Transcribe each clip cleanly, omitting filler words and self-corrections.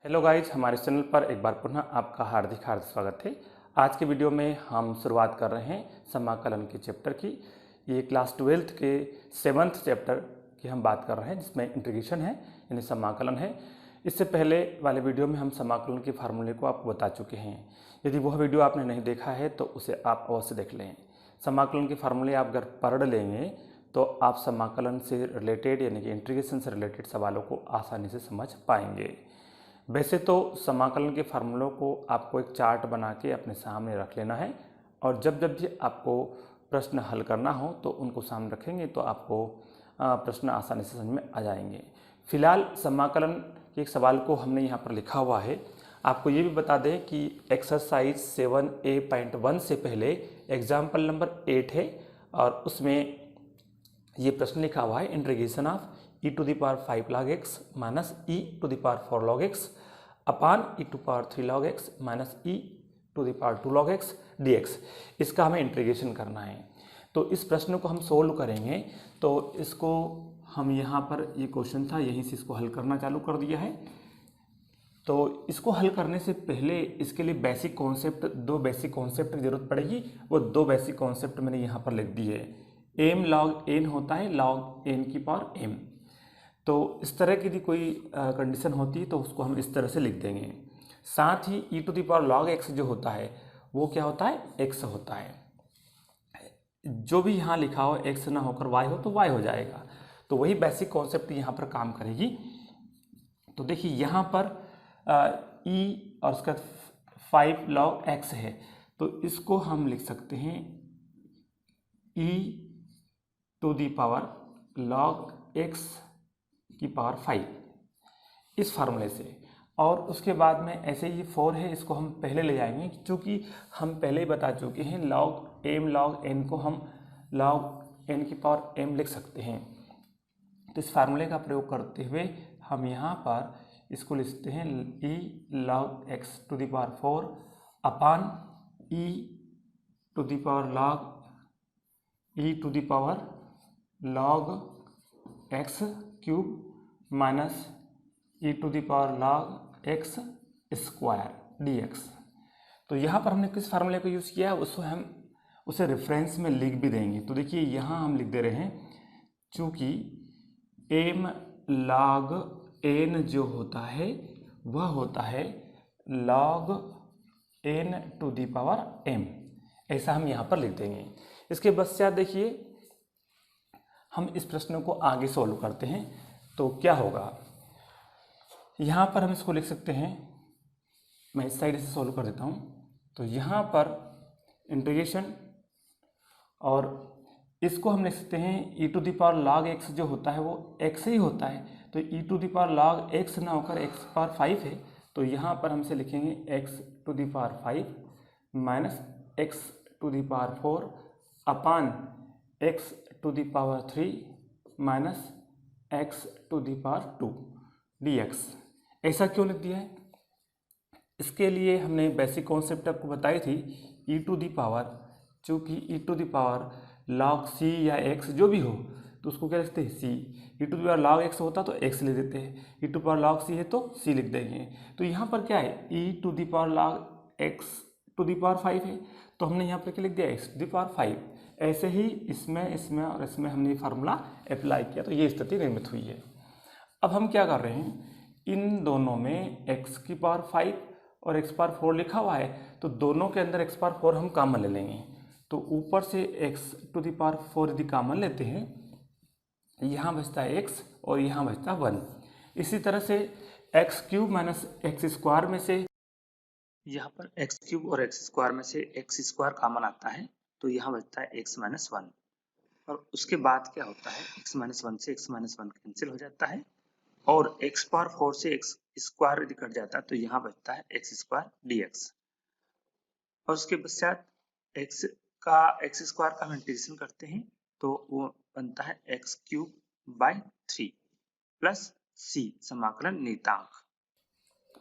Hello guys, हमारे channel पर एक बार पुनः आपका हार्दिक हार्दिक स्वागत है। आज के वीडियो में हम शुरुआत कर रहे हैं समाकलन के चैप्टर की। ये क्लास 12th के 7th चैप्टर की हम बात कर रहे हैं, जिसमें इंटीग्रेशन है यानी समाकलन है। इससे पहले वाले वीडियो में हम समाकलन के फार्मूले को आपको बता चुके हैं। यदि वह वीडियो आपने नहीं देखा है तो उसे आप अवश्य देख लें। समाकलन के फार्मूले आप अगर पढ़ लेंगे तो आप समाकलन से रिलेटेड यानी कि इंटीग्रेशन से रिलेटेड सवालों को आसानी से समझ पाएंगे। वैसे तो समाकलन के फार्मूलों को आपको एक चार्ट बना के अपने सामने रख लेना है, और जब जब भी आपको प्रश्न हल करना हो तो उनको सामने रखेंगे तो आपको प्रश्न आसानी से समझ में आ जाएंगे। फिलहाल समाकलन के एक सवाल को हमने यहाँ पर लिखा हुआ है। आपको ये भी बता दें कि एक्सरसाइज 7A.1 से पहले एग्जाम्पल नंबर 8 है, और उसमें ये प्रश्न लिखा हुआ है integration of e⁵ log x minus e⁴ log x upon e⁴ log x minus e⁴ log x dx। इसका हमें इंटीग्रेशन करना है। तो इस प्रश्न को हम सोल्व करेंगे। तो इसको हम यहाँ पर ये क्वेश्चन था, यहीं से इसको हल करना चालू कर दिया है। तो इसको हल करने से पहले इसके लिए बेसिक कॉन्सेप्ट, दो बेसिक कॉन्सेप्ट की जरूरत पड़ेगी। वो दो बेसिक कॉन्सेप्ट मैंने यहाँ पर लिख दिए है। m log n होता है log n की पावर m। तो इस तरह की यदि कोई कंडीशन होती है तो उसको हम इस तरह से लिख देंगे। साथ ही e⁴ log x जो होता है वो क्या होता है, x होता है। जो भी यहाँ लिखा हो x ना होकर y हो तो y हो जाएगा। तो वही बेसिक कॉन्सेप्ट यहाँ पर काम करेगी। तो देखिए यहाँ पर e और उसका 5 log x है, तो इसको हम लिख सकते हैं e⁴ log x की पावर 5 इस फार्मूले से। और उसके बाद में ऐसे ही 4 है, इसको हम पहले ले जाएंगे, क्योंकि हम पहले ही बता चुके हैं log m log n को हम log n की पावर m लिख सकते हैं। तो इस फार्मूले का प्रयोग करते हुए हम यहाँ पर इसको लिखते हैं e log x⁴ अपान e⁴ log x³ minus e⁴ x² dx। तो यहाँ पर हमने किस फार्मूले को यूज़ किया है उसको हम उसे रेफरेंस में लिख भी देंगे। तो देखिए यहाँ हम लिख दे रहे हैं, चूँकि m log n जो होता है वह होता है log n⁴m, ऐसा हम यहाँ पर लिख देंगे। इसके पश्चात देखिए हम इस प्रश्न को आगे सॉल्व करते हैं। तो क्या होगा, यहाँ पर हम इसको लिख सकते हैं, मैं इस साइड से सॉल्व कर देता हूँ। तो यहाँ पर इंटीग्रेशन, और इसको हम लिख सकते हैं e⁴ log x जो होता है वो x ही होता है। तो e⁴ log x ना होकर x⁵ है, तो यहाँ पर हमसे लिखेंगे x⁵ माइनस x⁴ अपान x⁵ माइनस x⁴ dx। ऐसा क्यों लिख दिया है? इसके लिए हमने बेसिक कॉन्सेप्ट आपको बताई थी, चूँकि e⁴ log c या x जो भी हो तो उसको क्या लिखते हैं, c। e⁴ log x होता तो x लिख देते हैं, e⁴ log c है तो c लिख देंगे। तो यहाँ पर क्या है, e⁴ log x⁵ है, तो हमने यहाँ पर क्या लिख दिया, x⁵। ऐसे ही इसमें और इसमें हमने फार्मूला अप्लाई किया, तो ये स्थिति निर्मित हुई है। अब हम क्या कर रहे हैं, इन दोनों में x⁵ और x⁴ लिखा हुआ है, तो दोनों के अंदर x⁴ हम कॉमन ले लेंगे। तो ऊपर से x⁴ यदि कॉमन लेते हैं, यहाँ बचता है x और यहाँ बचता है 1। इसी तरह से x³ माइनस x² में से, यहाँ पर x³ और x² में से x² कॉमन आता है, तो यहाँ बचता है x माइनस 1। और उसके बाद क्या होता है, x माइनस 1 से x माइनस 1 कैंसिल हो जाता है, और x⁴ से x² यदि कट जाता है तो यहाँ बचता है x² dx। और उसके पश्चात x² का हम इंटीग्रेशन करते हैं तो वो बनता है x³/3 प्लस c समाकलन नियतांक।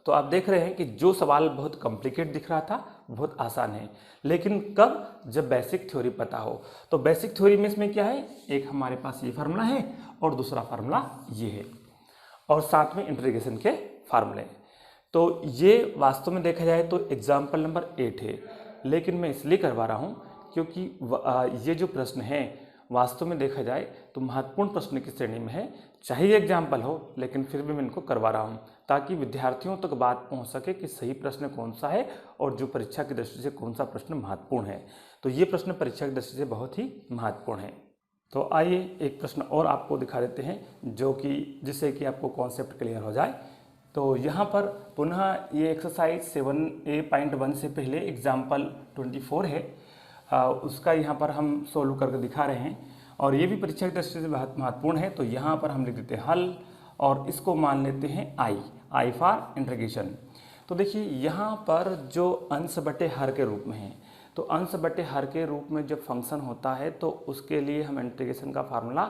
तो आप देख रहे हैं कि जो सवाल बहुत कॉम्प्लिकेट दिख रहा था बहुत आसान है, लेकिन कब, जब बेसिक थ्योरी पता हो। तो बेसिक थ्योरी में इसमें क्या है, एक हमारे पास ये फार्मूला है और दूसरा फार्मूला ये है, और साथ में इंटीग्रेशन के फार्मूले। तो ये वास्तव में देखा जाए तो एग्जाम्पल नंबर 8 है, लेकिन मैं इसलिए करवा रहा हूँ क्योंकि ये जो प्रश्न है वास्तव में देखा जाए तो महत्वपूर्ण प्रश्न की श्रेणी में है। चाहे ये एग्जाम्पल हो, लेकिन फिर भी मैं इनको करवा रहा हूँ ताकि विद्यार्थियों तक बात पहुँच सके कि सही प्रश्न कौन सा है और जो परीक्षा की दृष्टि से कौन सा प्रश्न महत्वपूर्ण है। तो ये प्रश्न परीक्षा की दृष्टि से बहुत ही महत्वपूर्ण है। तो आइए एक प्रश्न और आपको दिखा देते हैं जो कि जिससे कि आपको कॉन्सेप्ट क्लियर हो जाए। तो यहाँ पर पुनः ये एक्सरसाइज 7A.1 से पहले एग्जाम्पल 24 है, उसका यहाँ पर हम सोल्व करके दिखा रहे हैं और ये भी परीक्षा की दृष्टि से बहुत महत्वपूर्ण है। तो यहाँ पर हम लिख देते हैं हल और इसको मान लेते हैं आई फॉर इंटीग्रेशन। तो देखिए यहाँ पर जो अंश बटे हर के रूप में है, तो अंश बटे हर के रूप में जब फंक्शन होता है तो उसके लिए हम इंटीग्रेशन का फार्मूला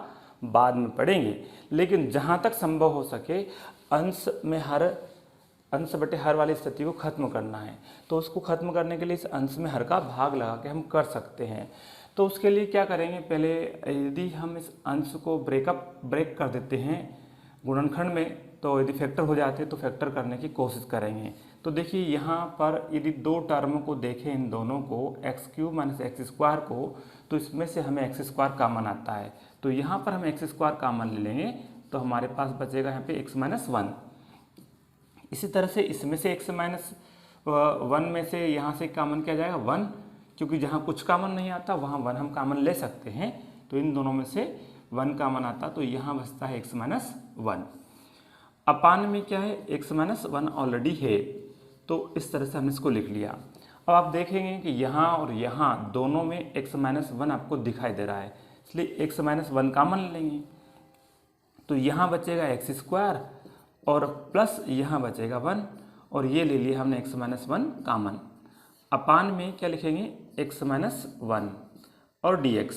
बाद में पढ़ेंगे, लेकिन जहाँ तक संभव हो सके अंश बटे हर वाली स्थिति को खत्म करना है। तो उसको खत्म करने के लिए इस अंश में हर का भाग लगा के हम कर सकते हैं। तो उसके लिए क्या करेंगे, पहले यदि हम इस अंश को ब्रेक कर देते हैं गुणनखंड में, तो यदि फैक्टर हो जाते हैं तो फैक्टर करने की कोशिश करेंगे। तो देखिए यहाँ पर यदि दो टर्मों को देखें, इन दोनों को x³ माइनस x² को, तो इसमें से हमें x² कॉमन आता है। तो यहाँ पर हम x² कॉमन ले लेंगे तो हमारे पास बचेगा यहाँ पे x-1। इसी तरह से इसमें से x-1 में से यहाँ से कॉमन किया जाएगा 1, क्योंकि जहाँ कुछ कॉमन नहीं आता वहाँ 1 हम कॉमन ले सकते हैं। तो इन दोनों में से 1 कॉमन आता, तो यहाँ बचता है x-1। अपान में क्या है, x-1 ऑलरेडी है, तो इस तरह से हमने इसको लिख लिया। अब आप देखेंगे कि यहाँ और यहाँ दोनों में x-1 आपको दिखाई दे रहा है, इसलिए x-1 कॉमन लेंगे। तो यहाँ बचेगा x² और प्लस यहाँ बचेगा 1, और ये ले लिया हमने x-1 कॉमन। अपान में क्या लिखेंगे, x-1 और dx।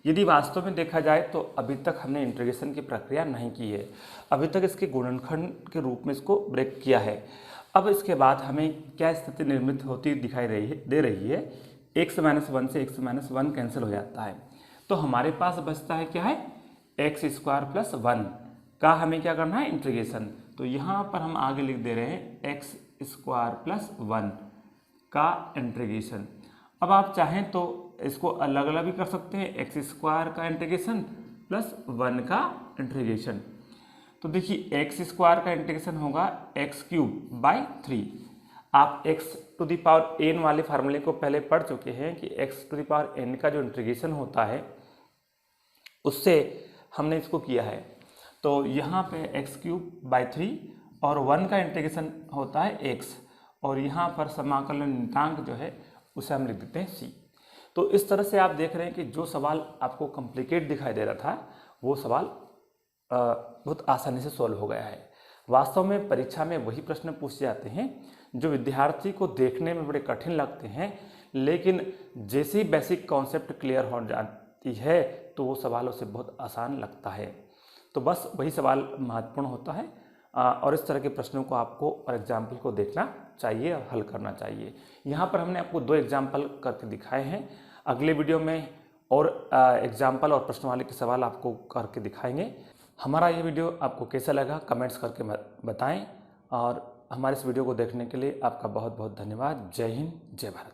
यदि वास्तव में देखा जाए तो अभी तक हमने इंटीग्रेशन की प्रक्रिया नहीं की है, अभी तक इसके गुणनखंड के रूप में इसको ब्रेक किया है। अब इसके बाद हमें क्या स्थिति निर्मित होती दिखाई दे रही है, x-1 से x-1 कैंसिल हो जाता है। तो हमारे पास बचता है क्या है, x² + 1 का हमें क्या करना है, इंटीग्रेशन। तो यहाँ पर हम आगे लिख दे रहे हैं x² + 1 का इंटीग्रेशन। अब आप चाहें तो इसको अलग अलग भी कर सकते हैं, x² का इंटीग्रेशन प्लस 1 का इंटीग्रेशन। तो देखिए x² का इंटीग्रेशन होगा x³/3। आप x⁴n वाले फार्मूले को पहले पढ़ चुके हैं कि x⁴n का जो इंटीग्रेशन होता है उससे हमने इसको किया है। तो यहाँ पे x³/3 और 1 का इंटीग्रेशन होता है x, और यहाँ पर समाकलन नियतांक जो है उसे हम लिख देते हैं c। तो इस तरह से आप देख रहे हैं कि जो सवाल आपको कॉम्प्लिकेट दिखाई दे रहा था वो सवाल बहुत आसानी से सॉल्व हो गया है। वास्तव में परीक्षा में वही प्रश्न पूछे जाते हैं जो विद्यार्थी को देखने में बड़े कठिन लगते हैं, लेकिन जैसे ही बेसिक कॉन्सेप्ट क्लियर हो जाती है तो वो सवाल उसे बहुत आसान लगता है। तो बस वही सवाल महत्वपूर्ण होता है, और इस तरह के प्रश्नों को आपको और एग्जाम्पल को देखना चाहिए और हल करना चाहिए। यहाँ पर हमने आपको 2 एग्जाम्पल करके दिखाए हैं। अगले वीडियो में और एग्जाम्पल और प्रश्नवाली के सवाल आपको करके दिखाएंगे। हमारा ये वीडियो आपको कैसा लगा कमेंट्स करके बताएं, और हमारे इस वीडियो को देखने के लिए आपका बहुत बहुत धन्यवाद। जय हिंद, जय भारत।